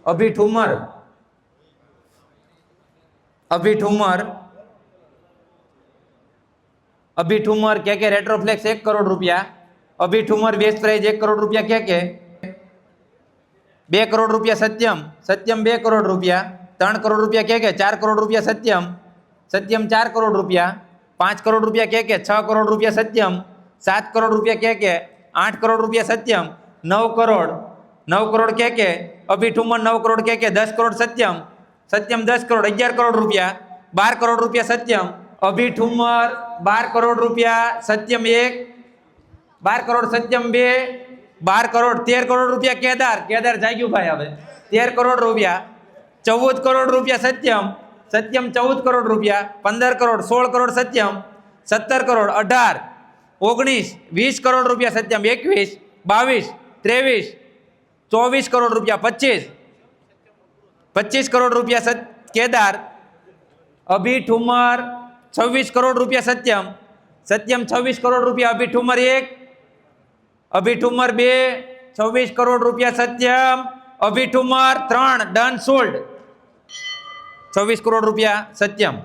अभी ठुमर अभी ठुमर अभी ठुमर के रेट्रोफ्लेक्स 1 करोड़ रुपया अभी ठुमर बेस्ट प्राइस 1 करोड़ रुपया के 2 करोड़ रुपया सत्यम सत्यम 2 करोड़ रुपया 3 करोड़ रुपया के 4 करोड़ रुपया सत्यम सत्यम 4 करोड़ रुपया 5 करोड़ रुपया के 6 करोड़ रुपया सत्यम 7 करोड़ रुपया के 8 करोड़ रुपया सत्यम 9 करोड़ के अभी ठुमर 9 करोड़ के 10 करोड़ सत्यम सत्यम 10 करोड़ 11 करोड़ रुपया 12 करोड़ रुपया सत्यम अभी ठुमर 12 करोड़ रुपया सत्यम 1 12 करोड़ सत्यम 2 12 करोड़ 13 करोड़ रुपया केदार जाग्यू भाई हवे 13 करोड़ रुपया 14 करोड़ रुपया सत्यम सत्यम 14 करोड़ रुपया 15 करोड़ 16 करोड़ सत्यम 17 करोड़ 18 19 20 करोड़ रुपया सत्यम 21 22 23 24 करोड़ रुपया 25 करोड़ रुपया केदार अभी ठुमर 26 करोड़ रुपया सत्यम सत्यम 26 करोड़ रुपया अभी ठुमर 1 अभी ठुमर 2 26 करोड़ रुपया सत्यम अभी ठुमर 3 डन सोल्ड 26 करोड़ रुपया सत्यम